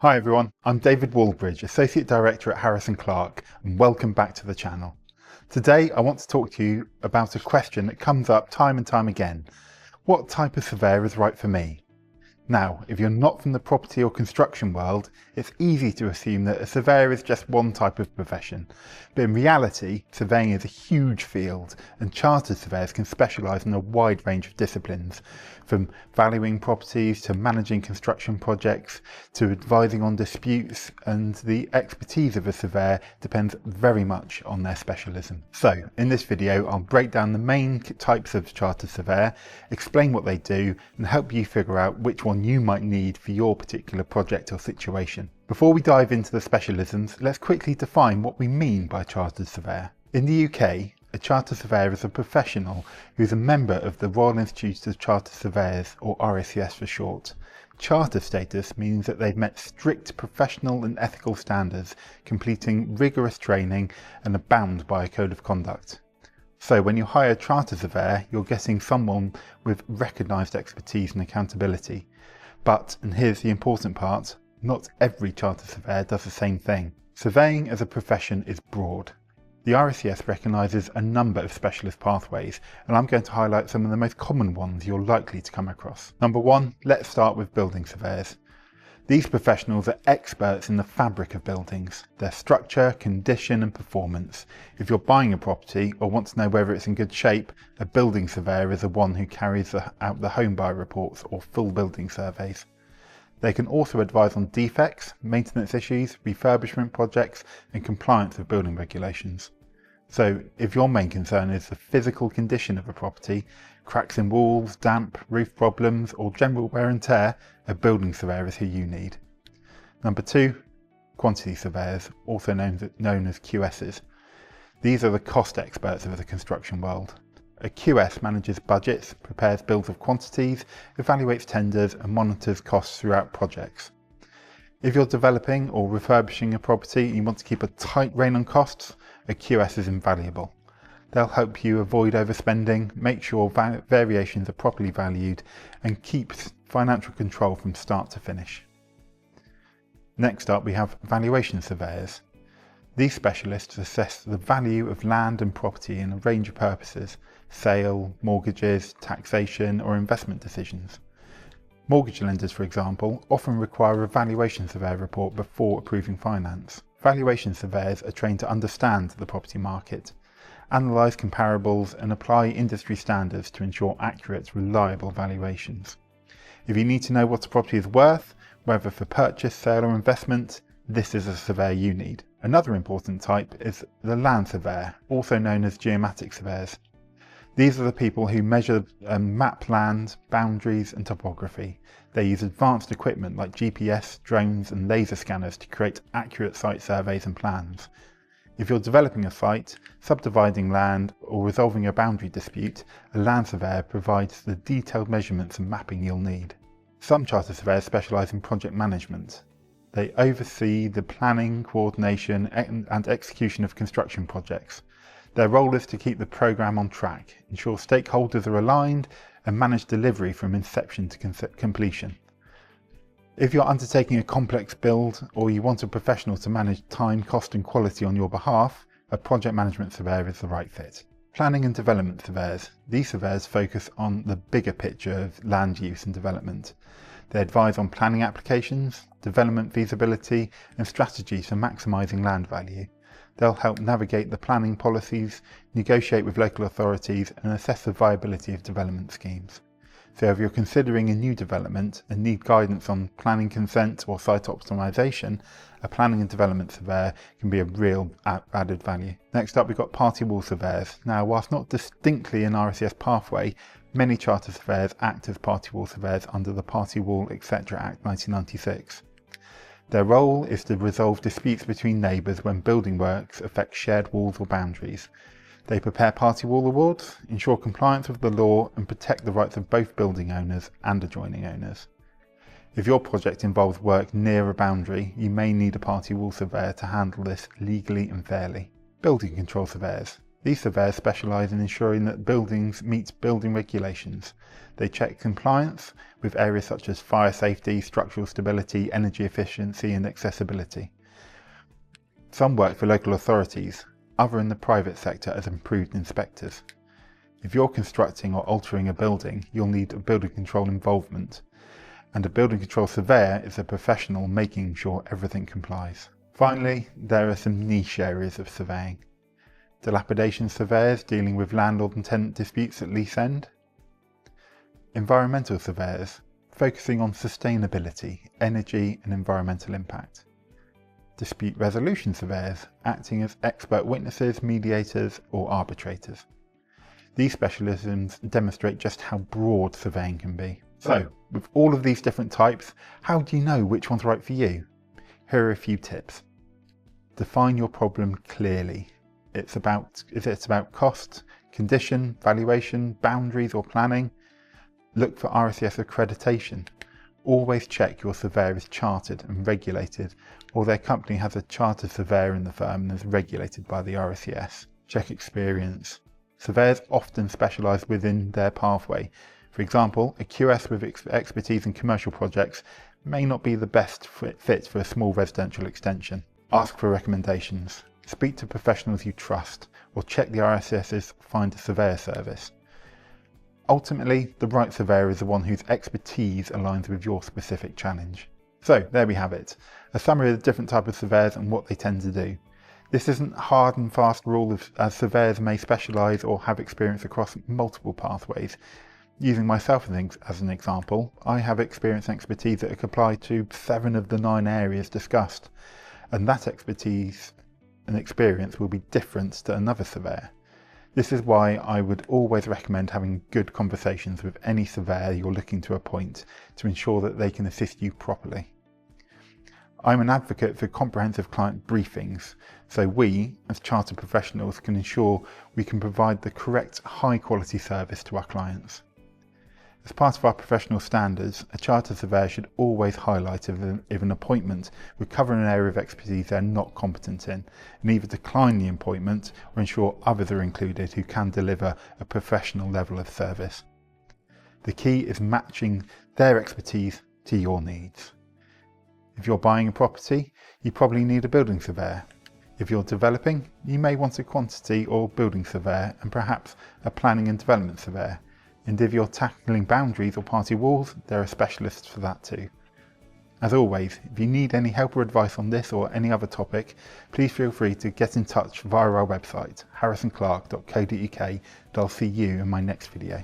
Hi everyone, I'm David Wallbridge, Associate Director at Harris & Clarke, and welcome back to the channel. Today I want to talk to you about a question that comes up time and time again. What type of surveyor is right for me? Now, if you're not from the property or construction world, it's easy to assume that a surveyor is just one type of profession. But in reality, surveying is a huge field, and chartered surveyors can specialise in a wide range of disciplines, from valuing properties to managing construction projects to advising on disputes, and the expertise of a surveyor depends very much on their specialism. So, in this video, I'll break down the main types of chartered surveyor, explain what they do, and help you figure out which one you might need for your particular project or situation. Before we dive into the specialisms, let's quickly define what we mean by chartered surveyor. In the UK, a chartered surveyor is a professional who is a member of the Royal Institute of Chartered Surveyors, or RICS for short. Charter status means that they've met strict professional and ethical standards, completing rigorous training and are bound by a code of conduct. So when you hire a chartered surveyor, you're getting someone with recognised expertise and accountability. But, and here's the important part, not every chartered surveyor does the same thing. Surveying as a profession is broad. The RICS recognises a number of specialist pathways, and I'm going to highlight some of the most common ones you're likely to come across. Number one, let's start with building surveyors. These professionals are experts in the fabric of buildings, their structure, condition and performance. If you're buying a property or want to know whether it's in good shape, a building surveyor is the one who carries out the home buyer reports or full building surveys. They can also advise on defects, maintenance issues, refurbishment projects and compliance with building regulations. So if your main concern is the physical condition of a property, cracks in walls, damp, roof problems or general wear and tear, a building surveyor is who you need. Number two, quantity surveyors, also known as QSs. These are the cost experts of the construction world. A QS manages budgets, prepares bills of quantities, evaluates tenders and monitors costs throughout projects. If you're developing or refurbishing a property and you want to keep a tight rein on costs, a QS is invaluable. They'll help you avoid overspending, make sure variations are properly valued, and keep financial control from start to finish. Next up, we have valuation surveyors. These specialists assess the value of land and property in a range of purposes: sale, mortgages, taxation, or investment decisions. Mortgage lenders, for example, often require a valuation surveyor report before approving finance. Valuation surveyors are trained to understand the property market, analyse comparables and apply industry standards to ensure accurate, reliable valuations. If you need to know what a property is worth, whether for purchase, sale or investment, this is a surveyor you need. Another important type is the land surveyor, also known as geomatic surveyors. These are the people who measure and map land, boundaries and topography. They use advanced equipment like GPS, drones and laser scanners to create accurate site surveys and plans. If you're developing a site, subdividing land or resolving a boundary dispute, a land surveyor provides the detailed measurements and mapping you'll need. Some chartered surveyors specialise in project management. They oversee the planning, coordination and execution of construction projects. Their role is to keep the programme on track, ensure stakeholders are aligned and manage delivery from inception to completion. If you're undertaking a complex build or you want a professional to manage time, cost and quality on your behalf, a project management surveyor is the right fit. Planning and development surveyors. These surveyors focus on the bigger picture of land use and development. They advise on planning applications, development feasibility and strategies for maximising land value. They'll help navigate the planning policies, negotiate with local authorities and assess the viability of development schemes. So if you're considering a new development and need guidance on planning consent or site optimisation, a planning and development surveyor can be a real added value. Next up, we've got party wall surveyors. Now, whilst not distinctly an RICS pathway, many charter surveyors act as party wall surveyors under the Party Wall Etc. Act 1996. Their role is to resolve disputes between neighbours when building works affect shared walls or boundaries. They prepare party wall awards, ensure compliance with the law and protect the rights of both building owners and adjoining owners. If your project involves work near a boundary, you may need a party wall surveyor to handle this legally and fairly. Building control surveyors. These surveyors specialise in ensuring that buildings meet building regulations. They check compliance with areas such as fire safety, structural stability, energy efficiency and accessibility. Some work for local authorities, other in the private sector as approved inspectors. If you're constructing or altering a building, you'll need a building control involvement, and a building control surveyor is a professional making sure everything complies. Finally, there are some niche areas of surveying. Dilapidation surveyors dealing with landlord and tenant disputes at lease end. Environmental surveyors focusing on sustainability, energy and environmental impact. Dispute resolution surveyors acting as expert witnesses, mediators or arbitrators. These specialisms demonstrate just how broad surveying can be. So, with all of these different types, how do you know which one's right for you? Here are a few tips. Define your problem clearly. If it's about cost, condition, valuation, boundaries or planning, look for RICS accreditation. Always check your surveyor is chartered and regulated, or their company has a chartered surveyor in the firm and is regulated by the RICS. Check experience. Surveyors often specialise within their pathway. For example, a QS with expertise in commercial projects may not be the best fit for a small residential extension. Ask for recommendations. Speak to professionals you trust, or check the RICS's Find a Surveyor service. Ultimately, the right surveyor is the one whose expertise aligns with your specific challenge. So there we have it, a summary of the different types of surveyors and what they tend to do. This isn't a hard and fast rule, as surveyors may specialise or have experience across multiple pathways. Using myself as an example, I have experience and expertise that can apply to 7 of the 9 areas discussed, and that expertise and experience will be different to another surveyor. This is why I would always recommend having good conversations with any surveyor you're looking to appoint to ensure that they can assist you properly. I'm an advocate for comprehensive client briefings, so we, as chartered professionals, can ensure we can provide the correct high-quality service to our clients. As part of our professional standards, a chartered surveyor should always highlight if an appointment would cover an area of expertise they're not competent in, and either decline the appointment or ensure others are included who can deliver a professional level of service. The key is matching their expertise to your needs. If you're buying a property, you probably need a building surveyor. If you're developing, you may want a quantity or building surveyor and perhaps a planning and development surveyor. And if you're tackling boundaries or party walls, there are specialists for that too. As always, if you need any help or advice on this or any other topic, please feel free to get in touch via our website, harrisonclarke.co.uk, and I'll see you in my next video.